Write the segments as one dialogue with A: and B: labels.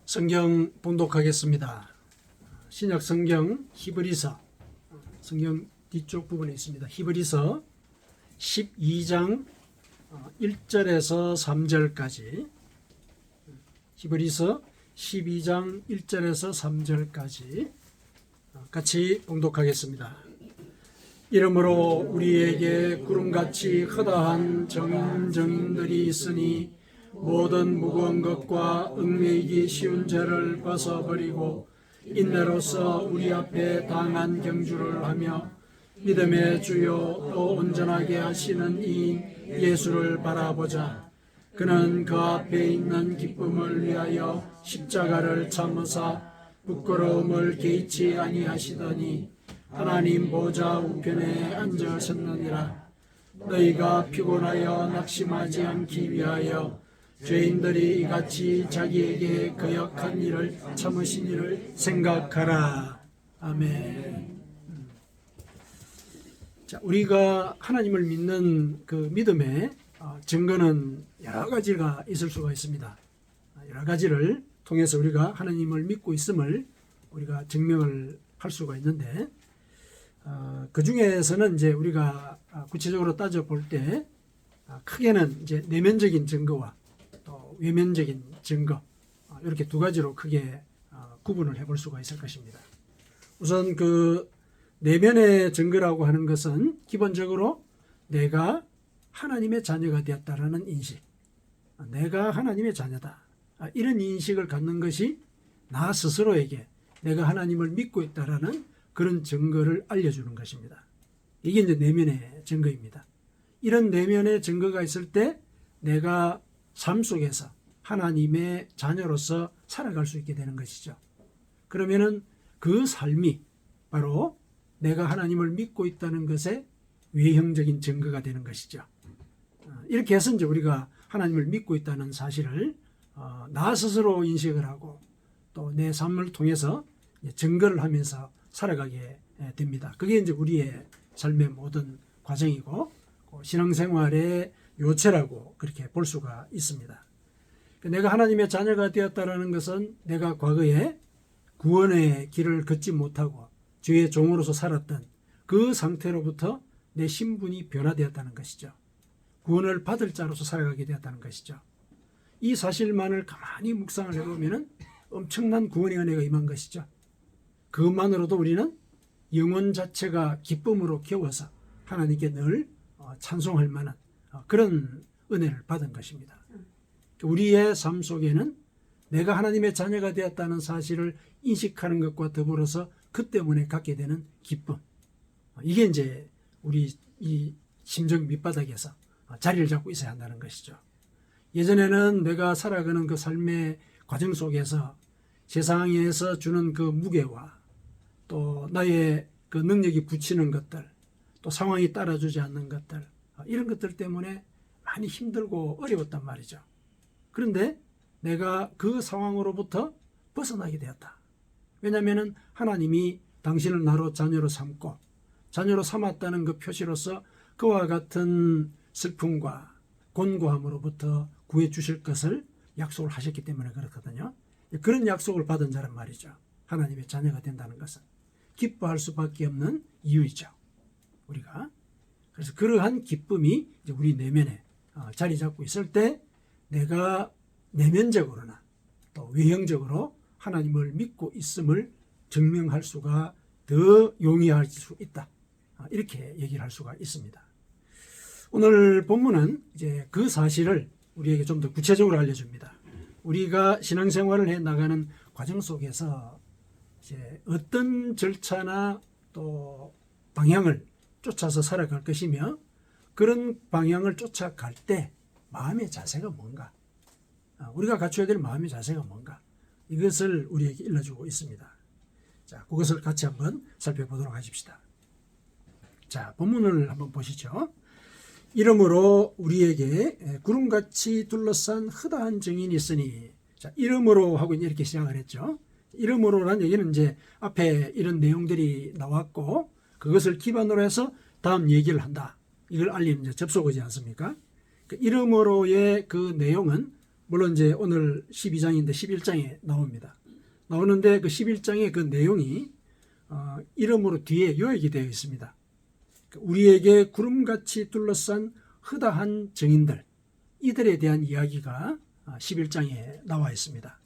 A: 성경 봉독하겠습니다. 신약 성경 히브리서 성경 뒤쪽 부분에 있습니다. 히브리서 12장 1절에서 3절까지 히브리서 12장 1절에서 3절까지 같이 봉독하겠습니다. 이러므로 우리에게 구름같이 허다한 정인들이 있으니 모든 무거운 것과 얽매이기 쉬운 죄를 벗어버리고 인내로서 우리 앞에 당한 경주를 하며 믿음의 주요 또 온전하게 하시는 이인 예수를 바라보자. 그는 그 앞에 있는 기쁨을 위하여 십자가를 참으사 부끄러움을 개의치 아니하시더니 하나님 보좌 우편에 앉으셨느니라. 너희가 피곤하여 낙심하지 않기 위하여 죄인들이 이같이 자기에게 거역한 일을 참으신 일을 생각하라. 아멘. 자, 우리가 하나님을 믿는 그 믿음의 증거는 여러 가지가 있을 수가 있습니다. 여러 가지를 통해서 우리가 하나님을 믿고 있음을 우리가 증명을 할 수가 있는데, 그 중에서는 이제 우리가 구체적으로 따져볼 때 크게는 이제 내면적인 증거와 또 외면적인 증거, 이렇게 두 가지로 크게 구분을 해볼 수가 있을 것입니다. 우선 그 내면의 증거라고 하는 것은 기본적으로 내가 하나님의 자녀가 되었다라는 인식, 내가 하나님의 자녀다, 이런 인식을 갖는 것이 나 스스로에게 내가 하나님을 믿고 있다라는 그런 증거를 알려주는 것입니다. 이게 이제 내면의 증거입니다. 이런 내면의 증거가 있을 때 내가 삶 속에서 하나님의 자녀로서 살아갈 수 있게 되는 것이죠. 그러면은 그 삶이 바로 내가 하나님을 믿고 있다는 것의 외형적인 증거가 되는 것이죠. 이렇게 해서 이제 우리가 하나님을 믿고 있다는 사실을 나 스스로 인식을 하고 또 내 삶을 통해서 증거를 하면서 살아가게 됩니다. 그게 이제 우리의 삶의 모든 과정이고 신앙생활의 요체라고 그렇게 볼 수가 있습니다. 내가 하나님의 자녀가 되었다는 것은 내가 과거에 구원의 길을 걷지 못하고 죄의 종으로서 살았던 그 상태로부터 내 신분이 변화되었다는 것이죠. 구원을 받을 자로서 살아가게 되었다는 것이죠. 이 사실만을 가만히 묵상을 해보면 엄청난 구원의 은혜가 임한 것이죠. 그것만으로도 우리는 영혼 자체가 기쁨으로 겨워서 하나님께 늘 찬송할 만한 그런 은혜를 받은 것입니다. 우리의 삶 속에는 내가 하나님의 자녀가 되었다는 사실을 인식하는 것과 더불어서 그 때문에 갖게 되는 기쁨, 이게 이제 우리 이 심정 밑바닥에서 자리를 잡고 있어야 한다는 것이죠. 예전에는 내가 살아가는 그 삶의 과정 속에서 세상에서 주는 그 무게와 또 나의 그 능력이 붙이는 것들, 또 상황이 따라주지 않는 것들, 이런 것들 때문에 많이 힘들고 어려웠단 말이죠. 그런데 내가 그 상황으로부터 벗어나게 되었다. 왜냐하면 하나님이 당신을 나로 자녀로 삼고 자녀로 삼았다는 그 표시로서 그와 같은 슬픔과 곤고함으로부터 구해 주실 것을 약속을 하셨기 때문에 그렇거든요. 그런 약속을 받은 자란 말이죠. 하나님의 자녀가 된다는 것은 기뻐할 수밖에 없는 이유이죠. 우리가 그래서 그러한 기쁨이 이제 우리 내면에 자리 잡고 있을 때 내가 내면적으로나 또 외형적으로 하나님을 믿고 있음을 증명할 수가 더 용이할 수 있다. 이렇게 얘기를 할 수가 있습니다. 오늘 본문은 이제 그 사실을 우리에게 좀 더 구체적으로 알려줍니다. 우리가 신앙생활을 해 나가는 과정 속에서 이제 어떤 절차나 또 방향을 쫓아서 살아갈 것이며 그런 방향을 쫓아갈 때 마음의 자세가 뭔가, 우리가 갖춰야 될 마음의 자세가 뭔가, 이것을 우리에게 일러주고 있습니다. 자, 그것을 같이 한번 살펴보도록 하십시다. 자, 본문을 한번 보시죠. 이러므로 우리에게 구름같이 둘러싼 허다한 증인이 있으니, 자, 이러므로 하고 이렇게 시작을 했죠. 이러므로라는 얘기는 이제 앞에 이런 내용들이 나왔고 그것을 기반으로 해서 다음 얘기를 한다. 이걸 알리는 이제 접속어지 않습니까? 그 이러므로의 그 내용은 물론 이제 오늘 12장인데 11장에 나옵니다. 나오는데 그 11장의 그 내용이 이름으로 뒤에 요약이 되어 있습니다. 우리에게 구름같이 둘러싼 허다한 증인들, 이들에 대한 이야기가 11장에 나와 있습니다.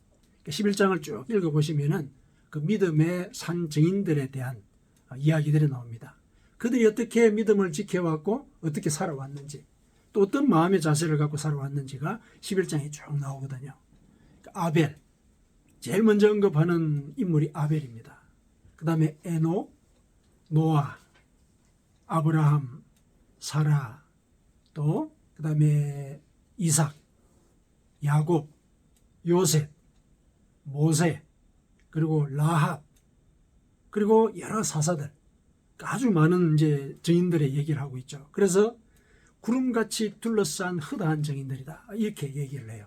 A: 11장을 쭉 읽어보시면은 그 믿음의 산 증인들에 대한 이야기들이 나옵니다. 그들이 어떻게 믿음을 지켜왔고 어떻게 살아왔는지, 또 어떤 마음의 자세를 갖고 살아왔는지가 11장에 쭉 나오거든요. 아벨, 제일 먼저 언급하는 인물이 아벨입니다. 그 다음에 에녹, 노아, 아브라함, 사라, 또 그 다음에 이삭, 야곱, 요셉, 모세, 그리고 라합, 그리고 여러 사사들, 아주 많은 이제 증인들의 얘기를 하고 있죠. 그래서 구름같이 둘러싼 허다한 증인들이다, 이렇게 얘기를 해요.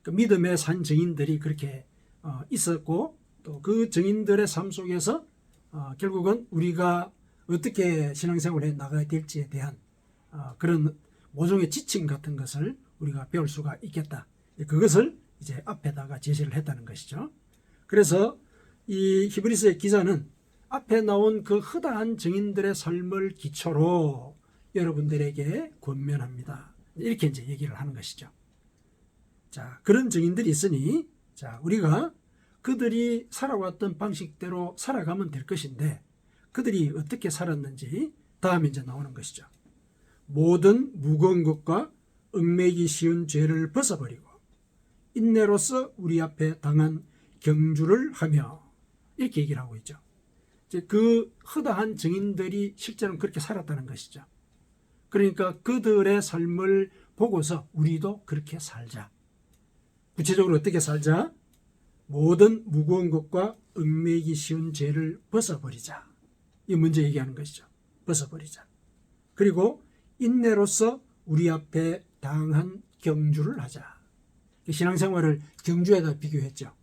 A: 그 믿음의 산 증인들이 그렇게 있었고, 또 그 증인들의 삶 속에서 결국은 우리가 어떻게 신앙생활에 나가야 될지에 대한 그런 모종의 지침 같은 것을 우리가 배울 수가 있겠다. 그것을 이제 앞에다가 제시를 했다는 것이죠. 그래서 이 히브리서의 기자는 앞에 나온 그 허다한 증인들의 삶을 기초로 여러분들에게 권면합니다, 이렇게 이제 얘기를 하는 것이죠. 자, 그런 증인들이 있으니, 자, 우리가 그들이 살아왔던 방식대로 살아가면 될 것인데, 그들이 어떻게 살았는지 다음에 이제 나오는 것이죠. 모든 무거운 것과 얽매이기 쉬운 죄를 벗어버리고 인내로서 우리 앞에 당한 경주를 하며, 이렇게 얘기를 하고 있죠. 이제 그 허다한 증인들이 실제로는 그렇게 살았다는 것이죠. 그러니까 그들의 삶을 보고서 우리도 그렇게 살자. 구체적으로 어떻게 살자? 모든 무거운 것과 얽매이기 쉬운 죄를 벗어버리자. 이 먼저 얘기하는 것이죠. 벗어버리자. 그리고 인내로서 우리 앞에 당한 경주를 하자. 신앙생활을 경주에다 비교했죠.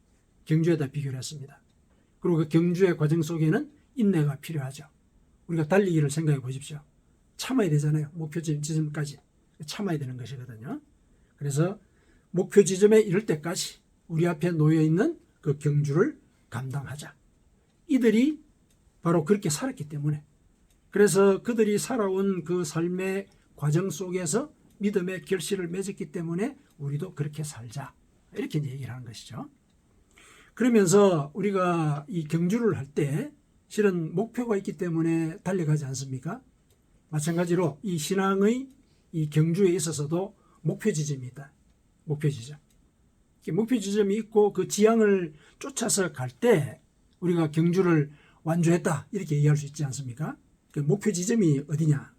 A: 경주에다 비교를 했습니다. 그리고 그 경주의 과정 속에는 인내가 필요하죠. 우리가 달리기를 생각해 보십시오. 참아야 되잖아요. 목표 지점까지 참아야 되는 것이거든요. 그래서 목표 지점에 이를 때까지 우리 앞에 놓여 있는 그 경주를 감당하자. 이들이 바로 그렇게 살았기 때문에, 그래서 그들이 살아온 그 삶의 과정 속에서 믿음의 결실을 맺었기 때문에 우리도 그렇게 살자, 이렇게 얘기를 하는 것이죠. 그러면서 우리가 이 경주를 할 때 실은 목표가 있기 때문에 달려가지 않습니까? 마찬가지로 이 신앙의 이 경주에 있어서도 목표 지점이 있다. 목표 지점. 목표 지점이 있고 그 지향을 쫓아서 갈 때 우리가 경주를 완주했다, 이렇게 얘기할 수 있지 않습니까? 그 목표 지점이 어디냐?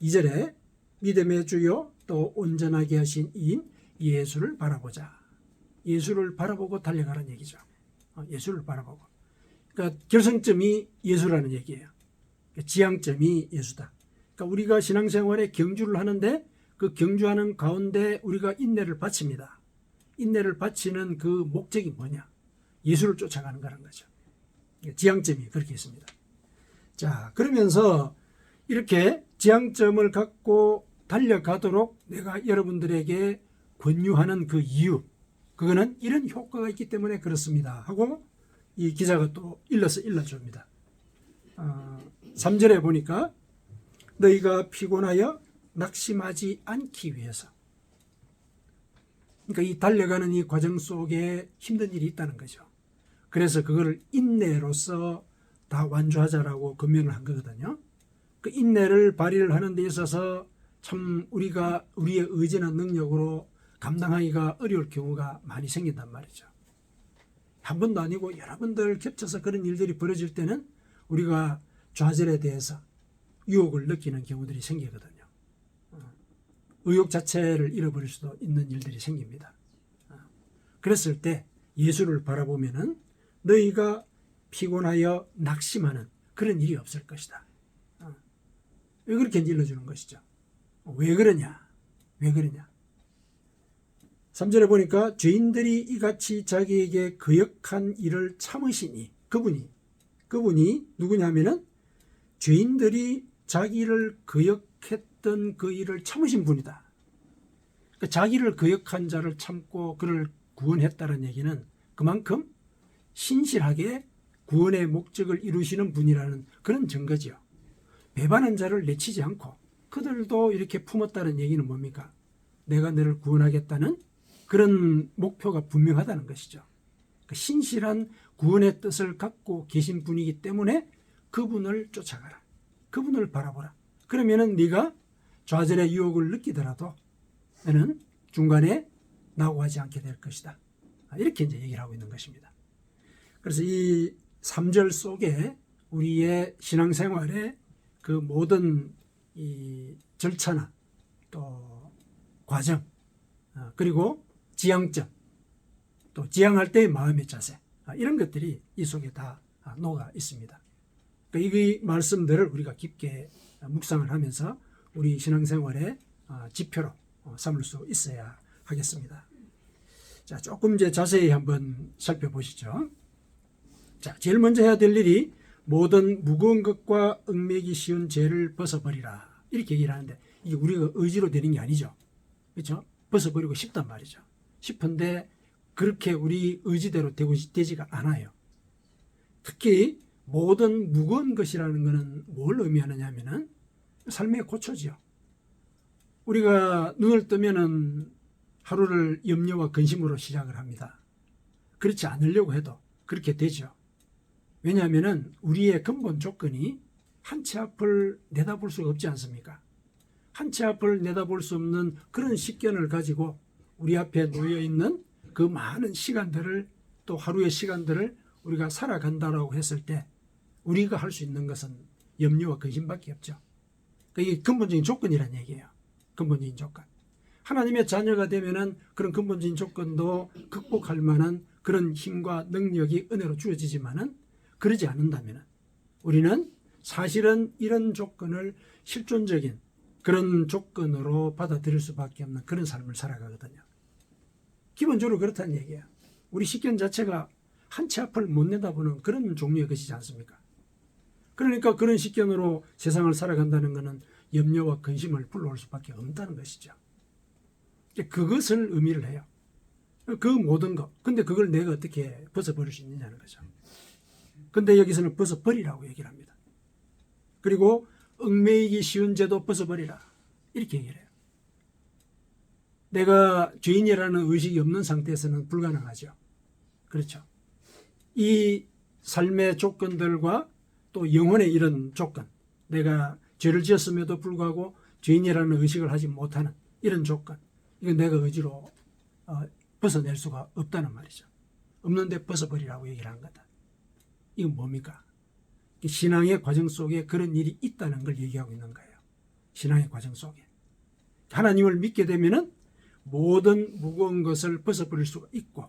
A: 2절에 믿음의 주요 또 온전하게 하신 이인 예수를 바라보자. 예수를 바라보고 달려가라는 얘기죠. 예수를 바라보고. 그러니까 결승점이 예수라는 얘기예요. 그러니까 지향점이 예수다. 그러니까 우리가 신앙생활에 경주를 하는데 그 경주하는 가운데 우리가 인내를 바칩니다. 인내를 바치는 그 목적이 뭐냐? 예수를 쫓아가는 거라는 거죠. 지향점이 그렇게 있습니다. 자, 그러면서 이렇게 지향점을 갖고 달려가도록 내가 여러분들에게 권유하는 그 이유, 그거는 이런 효과가 있기 때문에 그렇습니다 하고 이 기자가 또 일러줍니다. 3절에 보니까 너희가 피곤하여 낙심하지 않기 위해서. 그러니까 이 달려가는 이 과정 속에 힘든 일이 있다는 거죠. 그래서 그거를 인내로서 다 완주하자라고 권면을 한 거거든요. 그 인내를 발휘를 하는 데 있어서 참 우리가 우리의 의지나 능력으로 감당하기가 어려울 경우가 많이 생긴단 말이죠. 한 번도 아니고 여러 번들 겹쳐서 그런 일들이 벌어질 때는 우리가 좌절에 대해서 유혹을 느끼는 경우들이 생기거든요. 의욕 자체를 잃어버릴 수도 있는 일들이 생깁니다. 그랬을 때 예수를 바라보면은 너희가 피곤하여 낙심하는 그런 일이 없을 것이다. 왜 그렇게 일러주는 것이죠? 왜 그러냐? 왜 그러냐? 3절에 보니까 죄인들이 이같이 자기에게 거역한 일을 참으시니, 그분이 누구냐면은 죄인들이 자기를 거역했던 그 일을 참으신 분이다. 그러니까 자기를 거역한 자를 참고 그를 구원했다는 얘기는 그만큼 신실하게 구원의 목적을 이루시는 분이라는 그런 증거지요. 배반한 자를 내치지 않고 그들도 이렇게 품었다는 얘기는 뭡니까? 내가 너를 구원하겠다는 그런 목표가 분명하다는 것이죠. 신실한 구원의 뜻을 갖고 계신 분이기 때문에 그분을 쫓아가라. 그분을 바라보라. 그러면은 네가 좌절의 유혹을 느끼더라도 너는 중간에 낙오하지 않게 될 것이다. 이렇게 이제 얘기를 하고 있는 것입니다. 그래서 이 3절 속에 우리의 신앙생활의 그 모든 이 절차나 또 과정, 그리고 지향점, 또 지향할 때의 마음의 자세, 이런 것들이 이 속에 다 녹아 있습니다. 그러니까 이 말씀들을 우리가 깊게 묵상을 하면서 우리 신앙생활의 지표로 삼을 수 있어야 하겠습니다. 자, 조금 이제 자세히 한번 살펴보시죠. 자, 제일 먼저 해야 될 일이 모든 무거운 것과 얽매기 쉬운 죄를 벗어버리라. 이렇게 얘기를 하는데 이게 우리가 의지로 되는 게 아니죠. 그렇죠? 벗어버리고 싶단 말이죠. 싶은데 그렇게 우리 의지대로 되지가 않아요. 특히 모든 무거운 것이라는 것은 뭘 의미하느냐 하면은 삶의 고초지요. 우리가 눈을 뜨면은 하루를 염려와 근심으로 시작을 합니다. 그렇지 않으려고 해도 그렇게 되죠. 왜냐하면은 우리의 근본 조건이 한 치 앞을 내다볼 수가 없지 않습니까? 한 치 앞을 내다볼 수 없는 그런 식견을 가지고 우리 앞에 놓여 있는 그 많은 시간들을, 또 하루의 시간들을 우리가 살아간다라고 했을 때 우리가 할 수 있는 것은 염려와 근심밖에 없죠. 이게 근본적인 조건이라는 얘기예요. 근본적인 조건. 하나님의 자녀가 되면은 그런 근본적인 조건도 극복할 만한 그런 힘과 능력이 은혜로 주어지지만은 그러지 않는다면은 우리는 사실은 이런 조건을 실존적인 그런 조건으로 받아들일 수밖에 없는 그런 삶을 살아가거든요. 기본적으로 그렇다는 얘기예요. 우리 식견 자체가 한 치 앞을 못 내다보는 그런 종류의 것이지 않습니까? 그러니까 그런 식견으로 세상을 살아간다는 것은 염려와 근심을 불러올 수밖에 없다는 것이죠. 그것을 의미를 해요. 그 모든 것. 근데 그걸 내가 어떻게 벗어버릴 수 있느냐는 거죠. 근데 여기서는 벗어버리라고 얘기를 합니다. 그리고 얽매이기 쉬운 죄도 벗어버리라. 이렇게 얘기를 해요. 내가 죄인이라는 의식이 없는 상태에서는 불가능하죠. 그렇죠. 이 삶의 조건들과 또 영혼의 이런 조건, 내가 죄를 지었음에도 불구하고 죄인이라는 의식을 하지 못하는 이런 조건, 이건 내가 의지로 벗어낼 수가 없다는 말이죠. 없는데 벗어버리라고 얘기를 한 거다. 이건 뭡니까? 신앙의 과정 속에 그런 일이 있다는 걸 얘기하고 있는 거예요. 신앙의 과정 속에. 하나님을 믿게 되면은 모든 무거운 것을 벗어버릴 수가 있고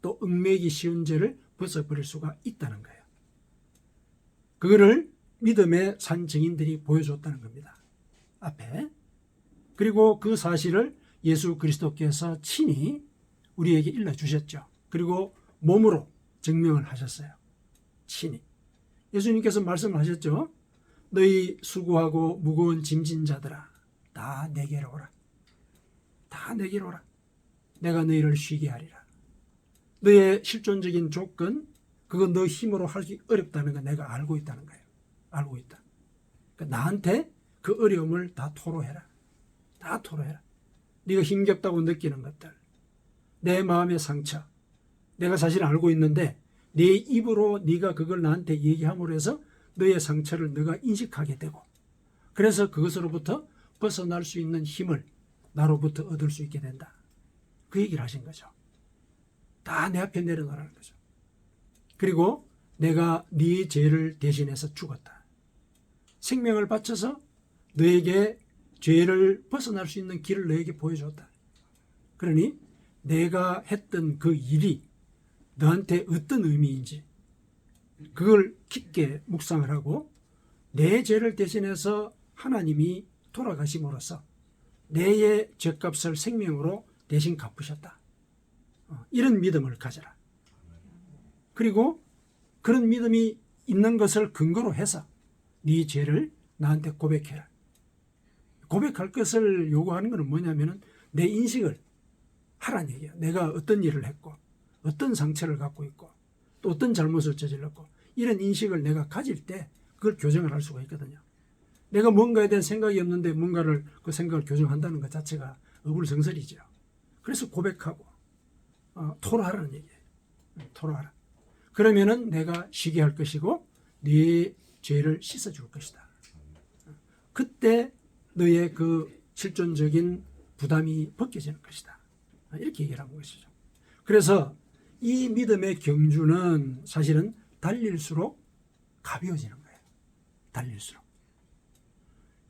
A: 또 얽매기 쉬운 죄를 벗어버릴 수가 있다는 거예요. 그거를 믿음의 산 증인들이 보여줬다는 겁니다. 앞에. 그리고 그 사실을 예수 그리스도께서 친히 우리에게 일러주셨죠. 그리고 몸으로 증명을 하셨어요. 친히. 예수님께서 말씀하셨죠. 너희 수고하고 무거운 짐진 자들아 다 내게로 오라. 다 내게로 오라. 내가 너희를 쉬게 하리라. 너의 실존적인 조건, 그건 너 힘으로 하기 어렵다는 거 내가 알고 있다는 거예요. 알고 있다. 그러니까 나한테 그 어려움을 다 토로해라. 다 토로해라. 네가 힘겹다고 느끼는 것들, 내 마음의 상처, 내가 사실 알고 있는데 내 입으로 네가 그걸 나한테 얘기함으로 해서 너의 상처를 네가 인식하게 되고 그래서 그것으로부터 벗어날 수 있는 힘을 나로부터 얻을 수 있게 된다. 그 얘기를 하신 거죠. 다 내 앞에 내려놓으라는 거죠. 그리고 내가 네 죄를 대신해서 죽었다. 생명을 바쳐서 너에게 죄를 벗어날 수 있는 길을 너에게 보여줬다. 그러니 내가 했던 그 일이 너한테 어떤 의미인지 그걸 깊게 묵상을 하고 내 죄를 대신해서 하나님이 돌아가심으로써 내의 죄값을 생명으로 대신 갚으셨다. 이런 믿음을 가져라. 그리고 그런 믿음이 있는 것을 근거로 해서 네 죄를 나한테 고백해라. 고백할 것을 요구하는 것은 뭐냐면은 내 인식을 하라는 얘기예요. 내가 어떤 일을 했고 어떤 상처를 갖고 있고 또 어떤 잘못을 저질렀고 이런 인식을 내가 가질 때 그걸 교정을 할 수가 있거든요. 내가 뭔가에 대한 생각이 없는데 뭔가를 그 생각을 교정한다는 것 자체가 어불성설이죠. 그래서 고백하고 토로하라는 얘기예요. 토로하라. 그러면은 내가 쉬게 할 것이고 네 죄를 씻어줄 것이다. 그때 너의 그 실존적인 부담이 벗겨지는 것이다. 이렇게 얘기를 한 것이죠. 그래서 이 믿음의 경주는 사실은 달릴수록 가벼워지는 거예요. 달릴수록.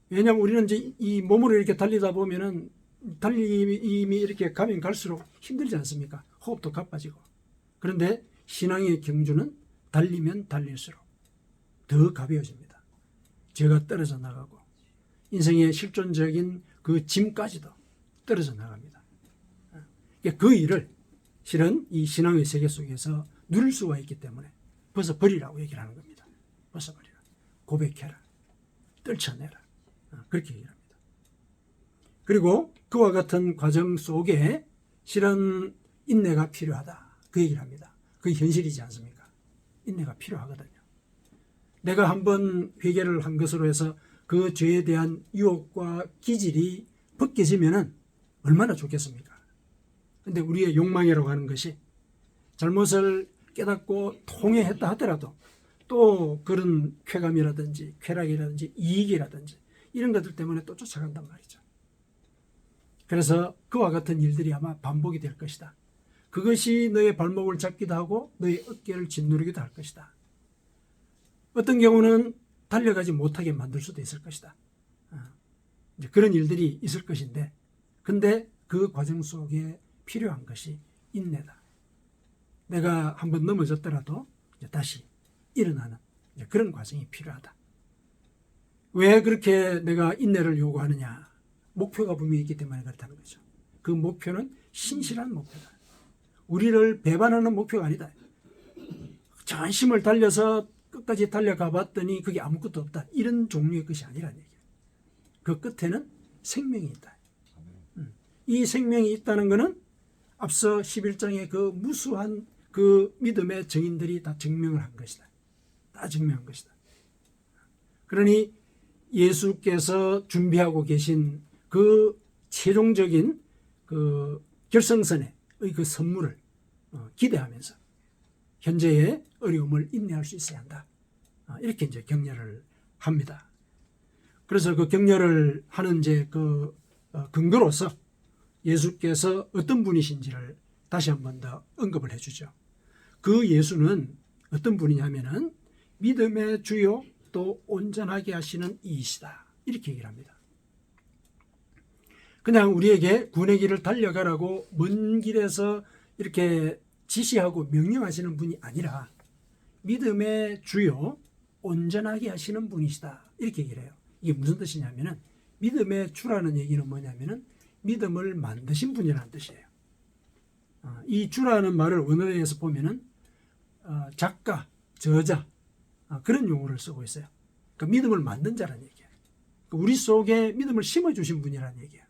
A: 왜냐하면 우리는 이제 이 몸으로 이렇게 달리다 보면은 달림이 이렇게 가면 갈수록 힘들지 않습니까? 호흡도 가빠지고. 그런데 신앙의 경주는 달리면 달릴수록 더 가벼워집니다. 죄가 떨어져 나가고 인생의 실존적인 그 짐까지도 떨어져 나갑니다. 그 일을 실은 이 신앙의 세계 속에서 누릴 수가 있기 때문에 벗어버리라고 얘기를 하는 겁니다. 벗어버리라. 고백해라. 떨쳐내라. 그렇게 얘기를 합니다. 그리고 그와 같은 과정 속에 실은 인내가 필요하다. 그 얘기를 합니다. 그게 현실이지 않습니까? 인내가 필요하거든요. 내가 한번 회개를 한 것으로 해서 그 죄에 대한 유혹과 기질이 벗겨지면은 얼마나 좋겠습니까? 근데 우리의 욕망이라고 하는 것이 잘못을 깨닫고 통회했다 하더라도 또 그런 쾌감이라든지 쾌락이라든지 이익이라든지 이런 것들 때문에 또 쫓아간단 말이죠. 그래서 그와 같은 일들이 아마 반복이 될 것이다. 그것이 너의 발목을 잡기도 하고 너의 어깨를 짓누르기도 할 것이다. 어떤 경우는 달려가지 못하게 만들 수도 있을 것이다. 이제 그런 일들이 있을 것인데 근데 그 과정 속에 필요한 것이 인내다. 내가 한번 넘어졌더라도 이제 다시 일어나는 이제 그런 과정이 필요하다. 왜 그렇게 내가 인내를 요구하느냐? 목표가 분명히 있기 때문에 그렇다는 거죠. 그 목표는 신실한 목표다. 우리를 배반하는 목표가 아니다. 전심을 달려서 끝까지 달려가 봤더니 그게 아무것도 없다. 이런 종류의 것이 아니라는 얘기예요. 그 끝에는 생명이 있다. 이 생명이 있다는 것은 앞서 11장의 그 무수한 그 믿음의 증인들이 다 증명을 한 것이다. 다 증명한 것이다. 그러니 예수께서 준비하고 계신 그 최종적인 그 결승선의 그 선물을 기대하면서 현재의 어려움을 인내할 수 있어야 한다. 이렇게 이제 격려를 합니다. 그래서 그 격려를 하는 이제 그 근거로서 예수께서 어떤 분이신지를 다시 한 번 더 언급을 해주죠. 그 예수는 어떤 분이냐면은 믿음의 주요 또 온전하게 하시는 이이시다. 이렇게 얘기를 합니다. 그냥 우리에게 구원의 길을 달려가라고 먼 길에서 이렇게 지시하고 명령하시는 분이 아니라 믿음의 주요 온전하게 하시는 분이시다. 이렇게 얘기를 해요. 이게 무슨 뜻이냐면은 믿음의 주라는 얘기는 뭐냐면은 믿음을 만드신 분이라는 뜻이에요. 이 주라는 말을 원어에서 보면은 작가, 저자 그런 용어를 쓰고 있어요. 그러니까 믿음을 만든 자라는 얘기예요. 그러니까 우리 속에 믿음을 심어주신 분이라는 얘기예요.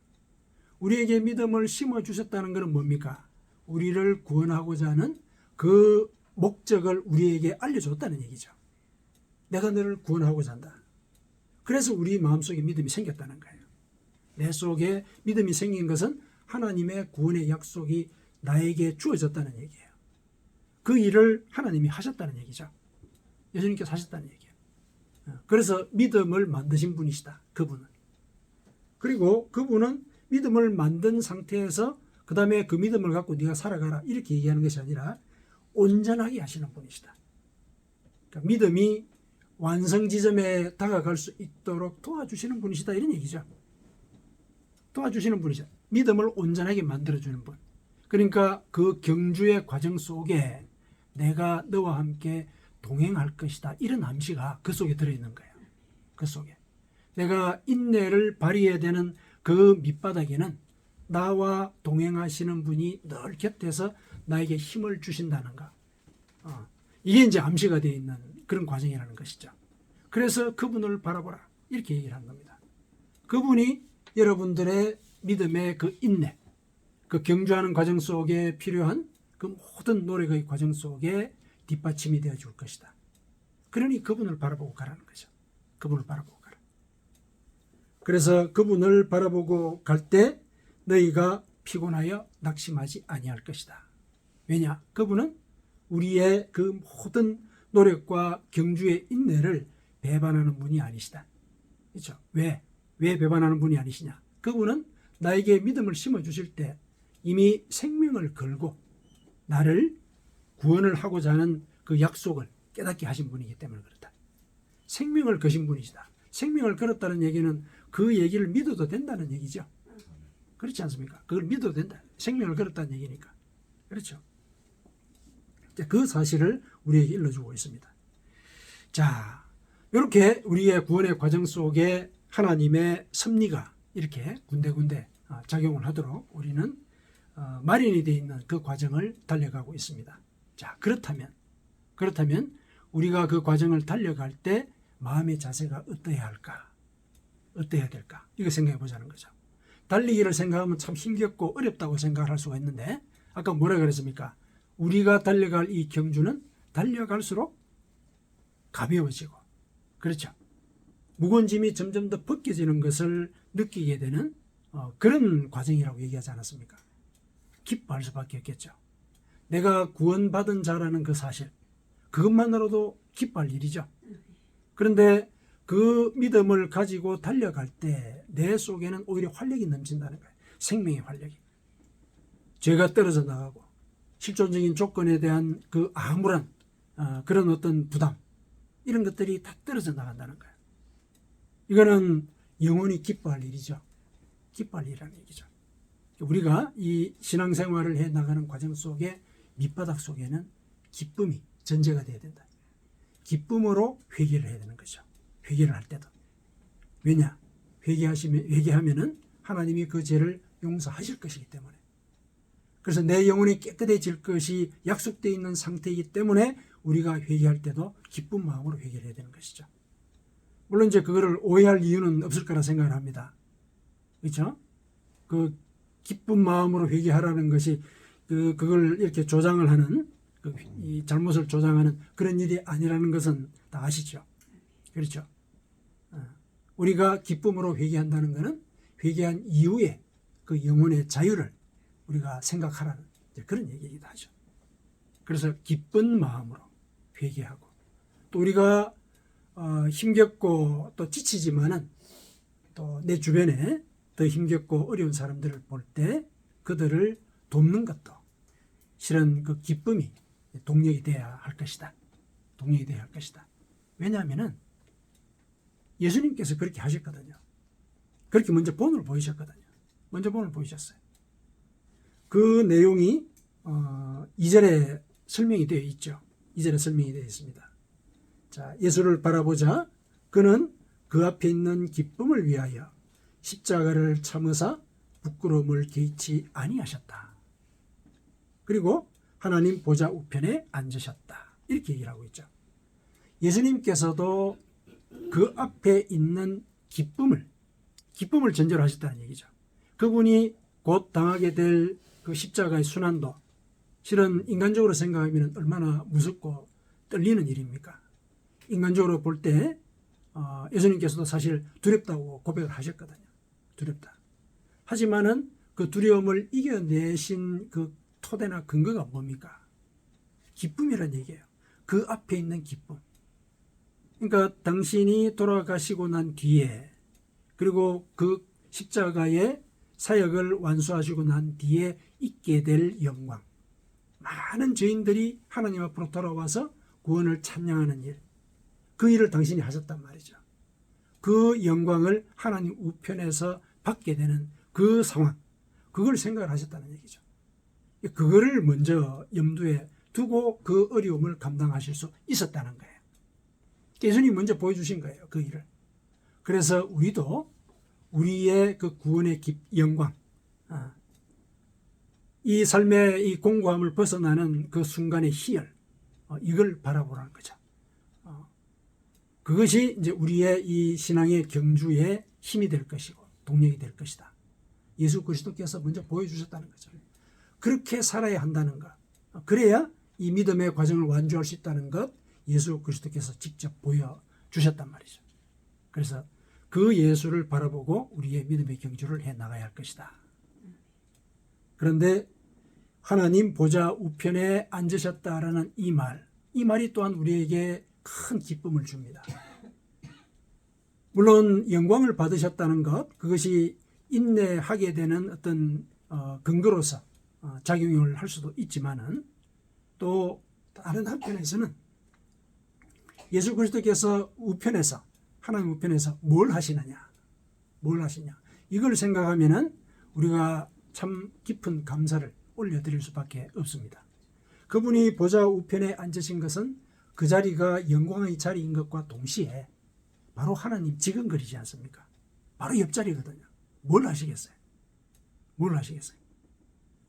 A: 우리에게 믿음을 심어주셨다는 것은 뭡니까? 우리를 구원하고자 하는 그 목적을 우리에게 알려줬다는 얘기죠. 내가 너를 구원하고자 한다. 그래서 우리 마음속에 믿음이 생겼다는 거예요. 내 속에 믿음이 생긴 것은 하나님의 구원의 약속이 나에게 주어졌다는 얘기예요. 그 일을 하나님이 하셨다는 얘기죠. 예수님께서 하셨다는 얘기예요. 그래서 믿음을 만드신 분이시다. 그분은. 그리고 그분은 믿음을 만든 상태에서 그 다음에 그 믿음을 갖고 네가 살아가라 이렇게 얘기하는 것이 아니라 온전하게 하시는 분이시다. 그러니까 믿음이 완성 지점에 다가갈 수 있도록 도와주시는 분이시다 이런 얘기죠. 도와주시는 분이시다. 믿음을 온전하게 만들어주는 분. 그러니까 그 경주의 과정 속에 내가 너와 함께 동행할 것이다 이런 암시가 그 속에 들어있는 거예요. 그 속에 내가 인내를 발휘해야 되는 그 밑바닥에는 나와 동행하시는 분이 늘 곁에서 나에게 힘을 주신다는 거. 이게 이제 암시가 되어 있는 그런 과정이라는 것이죠. 그래서 그분을 바라보라 이렇게 얘기를 한 겁니다. 그분이 여러분들의 믿음의 그 인내, 그 경주하는 과정 속에 필요한 그 모든 노력의 과정 속에 뒷받침이 되어 줄 것이다. 그러니 그분을 바라보고 가라는 거죠. 그분을 바라보고 가라. 그래서 그분을 바라보고 갈 때 너희가 피곤하여 낙심하지 아니할 것이다. 왜냐? 그분은 우리의 그 모든 노력과 경주의 인내를 배반하는 분이 아니시다. 그렇죠? 왜 배반하는 분이 아니시냐? 그분은 나에게 믿음을 심어주실 때 이미 생명을 걸고 나를 구원을 하고자 하는 그 약속을 깨닫게 하신 분이기 때문에 그렇다. 생명을 거신 분이시다. 생명을 걸었다는 얘기는 그 얘기를 믿어도 된다는 얘기죠. 그렇지 않습니까? 그걸 믿어도 된다. 생명을 걸었다는 얘기니까. 그렇죠? 그 사실을 우리에게 일러주고 있습니다. 자, 이렇게 우리의 구원의 과정 속에 하나님의 섭리가 이렇게 군데군데 작용을 하도록 우리는 마련이 되어 있는 그 과정을 달려가고 있습니다. 자, 그렇다면 우리가 그 과정을 달려갈 때 마음의 자세가 어떠해야 할까? 어떠해야 될까? 이거 생각해 보자는 거죠. 달리기를 생각하면 참 힘겹고 어렵다고 생각할 수가 있는데 아까 뭐라 그랬습니까? 우리가 달려갈 이 경주는 달려갈수록 가벼워지고, 그렇죠? 무거운 짐이 점점 더 벗겨지는 것을 느끼게 되는 그런 과정이라고 얘기하지 않았습니까? 기뻐할 수밖에 없겠죠. 내가 구원받은 자라는 그 사실, 그것만으로도 기뻐할 일이죠. 그런데 그 믿음을 가지고 달려갈 때 내 속에는 오히려 활력이 넘친다는 거예요. 생명의 활력이. 죄가 떨어져 나가고 실존적인 조건에 대한 그 암울한 그런 어떤 부담, 이런 것들이 다 떨어져 나간다는 거예요. 이거는 영원히 기뻐할 일이죠. 기뻐할 일이라는 얘기죠. 우리가 이 신앙생활을 해나가는 과정 속에 밑바닥 속에는 기쁨이 전제가 돼야 된다. 기쁨으로 회개를 해야 되는 거죠. 회개를 할 때도. 왜냐? 회개하면은 하나님이 그 죄를 용서하실 것이기 때문에. 그래서 내 영혼이 깨끗해질 것이 약속되어 있는 상태이기 때문에 우리가 회개할 때도 기쁜 마음으로 회개를 해야 되는 것이죠. 물론 이제 그거를 오해할 이유는 없을 거라 생각을 합니다. 그렇죠? 그 기쁜 마음으로 회개하라는 것이 그걸 이렇게 조장을 하는 이 잘못을 조장하는 그런 일이 아니라는 것은 다 아시죠? 그렇죠? 우리가 기쁨으로 회개한다는 것은 회개한 이후에 그 영혼의 자유를 우리가 생각하라는 그런 얘기이기도 하죠. 그래서 기쁜 마음으로 회개하고, 또 우리가 힘겹고 또 지치지만은 또 내 주변에 더 힘겹고 어려운 사람들을 볼 때 그들을 돕는 것도 실은 그 기쁨이 동력이 되어야 할 것이다. 동력이 되어야 할 것이다. 왜냐하면은 예수님께서 그렇게 하셨거든요. 그렇게 먼저 본을 보이셨거든요. 먼저 본을 보이셨어요. 그 내용이 2절에 설명이 되어 있죠. 2절에 설명이 되어 있습니다. 자, 예수를 바라보자 그는 그 앞에 있는 기쁨을 위하여 십자가를 참으사 부끄러움을 개의치 아니하셨다. 그리고 하나님 보좌 우편에 앉으셨다. 이렇게 얘기를 하고 있죠. 예수님께서도 그 앞에 있는 기쁨을 전제로 하셨다는 얘기죠. 그분이 곧 당하게 될 그 십자가의 순환도 실은 인간적으로 생각하면 얼마나 무섭고 떨리는 일입니까? 인간적으로 볼 때 예수님께서도 사실 두렵다고 고백을 하셨거든요. 두렵다. 하지만은 그 두려움을 이겨내신 그 토대나 근거가 뭡니까? 기쁨이란 얘기예요. 그 앞에 있는 기쁨. 그러니까 당신이 돌아가시고 난 뒤에, 그리고 그 십자가의 사역을 완수하시고 난 뒤에 있게 될 영광. 많은 죄인들이 하나님 앞으로 돌아와서 구원을 찬양하는 일. 그 일을 당신이 하셨단 말이죠. 그 영광을 하나님 우편에서 받게 되는 그 상황. 그걸 생각을 하셨다는 얘기죠. 그거를 먼저 염두에 두고 그 어려움을 감당하실 수 있었다는 거예요. 예수님이 먼저 보여주신 거예요. 그 일을. 그래서 우리도 우리의 그 구원의 영광, 이 삶의 이 공고함을 벗어나는 그 순간의 희열, 이걸 바라보라는 거죠. 그것이 이제 우리의 이 신앙의 경주에 힘이 될 것이고 동력이 될 것이다. 예수 그리스도께서 먼저 보여주셨다는 거죠. 그렇게 살아야 한다는 것. 그래야 이 믿음의 과정을 완주할 수 있다는 것 예수 그리스도께서 직접 보여주셨단 말이죠. 그래서 그 예수를 바라보고 우리의 믿음의 경주를 해 나가야 할 것이다. 그런데 하나님 보좌 우편에 앉으셨다라는 이 말이 또한 우리에게 큰 기쁨을 줍니다. 물론 영광을 받으셨다는 것, 그것이 인내하게 되는 어떤 근거로서 작용을 할 수도 있지만은 또 다른 한편에서는 예수 그리스도께서 우편에서 하나님 우편에서 뭘 하시느냐, 이걸 생각하면은 우리가 참 깊은 감사를 올려드릴 수밖에 없습니다. 그분이 보좌 우편에 앉으신 것은 그 자리가 영광의 자리인 것과 동시에 바로 하나님 지근거리지 않습니까? 바로 옆자리거든요. 뭘 하시겠어요?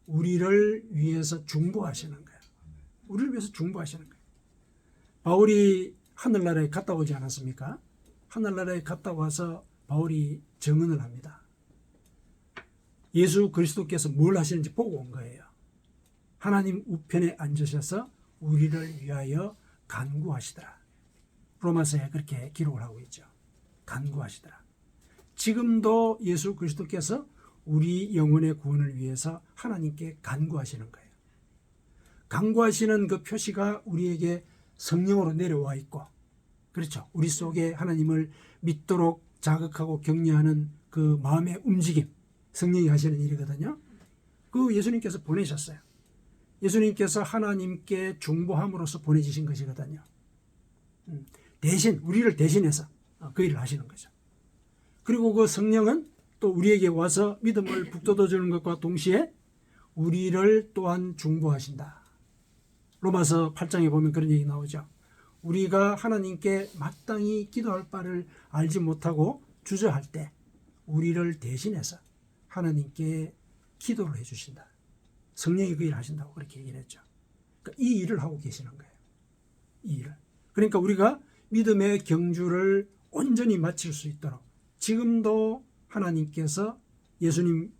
A: 우리를 위해서 중보하시는 거예요. 우리를 위해서 중보하시는 거예요. 바울이 하늘나라에 갔다 오지 않았습니까? 하늘나라에 갔다 와서 바울이 증언을 합니다. 예수 그리스도께서 뭘 하시는지 보고 온 거예요. 하나님 우편에 앉으셔서 우리를 위하여 간구하시더라. 로마서에 그렇게 기록을 하고 있죠. 간구하시더라. 지금도 예수 그리스도께서 우리 영혼의 구원을 위해서 하나님께 간구하시는 거예요. 간구하시는 그 표시가 우리에게 성령으로 내려와 있고, 그렇죠. 우리 속에 하나님을 믿도록 자극하고 격려하는 그 마음의 움직임, 성령이 하시는 일이거든요. 그 예수님께서 보내셨어요. 예수님께서 하나님께 중보함으로써 보내주신 것이거든요. 대신 우리를 대신해서 그 일을 하시는 거죠. 그리고 그 성령은 또 우리에게 와서 믿음을 북돋워 주는 것과 동시에 우리를 또한 중보하신다. 로마서 8장에 보면 그런 얘기 나오죠. 우리가 하나님께 마땅히 기도할 바를 알지 못하고 주저할 때 우리를 대신해서 하나님께 기도를 해주신다. 성령이 그 일을 하신다고 그렇게 얘기를 했죠. 그러니까 이 일을 하고 계시는 거예요. 이 일을. 그러니까 우리가 믿음의 경주를 온전히 마칠 수 있도록 지금도 하나님께서 예수님의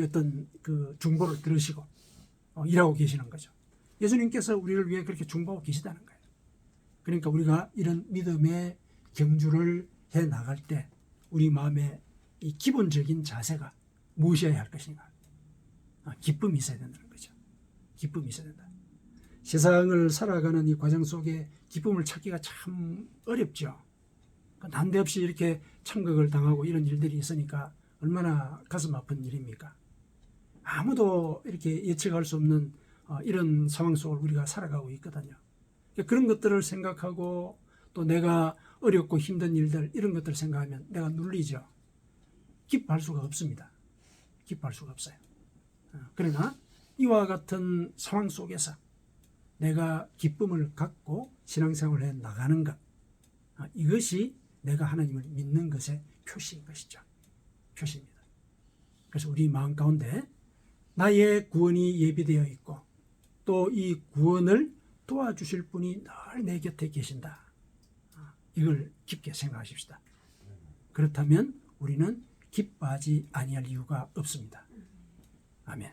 A: 어떤 그 중보를 들으시고 일하고 계시는 거죠. 예수님께서 우리를 위해 그렇게 중보하고 계시다는 거예요. 그러니까 우리가 이런 믿음의 경주를 해 나갈 때 우리 마음의 이 기본적인 자세가 무엇이어야 할 것인가? 기쁨이 있어야 된다는 거죠. 기쁨이 있어야 된다. 세상을 살아가는 이 과정 속에 기쁨을 찾기가 참 어렵죠. 난데없이 이렇게 참극을 당하고 이런 일들이 있으니까 얼마나 가슴 아픈 일입니까? 아무도 이렇게 예측할 수 없는 이런 상황 속을 우리가 살아가고 있거든요. 그런 것들을 생각하고 또 내가 어렵고 힘든 일들 이런 것들을 생각하면 내가 눌리죠. 기뻐할 수가 없습니다. 기뻐할 수가 없어요. 그러나 이와 같은 상황 속에서 내가 기쁨을 갖고 신앙생활을 해 나가는 것, 이것이 내가 하나님을 믿는 것의 표시인 것이죠. 표시입니다. 그래서 우리 마음 가운데 나의 구원이 예비되어 있고 또 이 구원을 도와주실 분이 늘 내 곁에 계신다. 이걸 깊게 생각하십시다. 그렇다면 우리는 기뻐하지 아니할 이유가 없습니다. 아멘.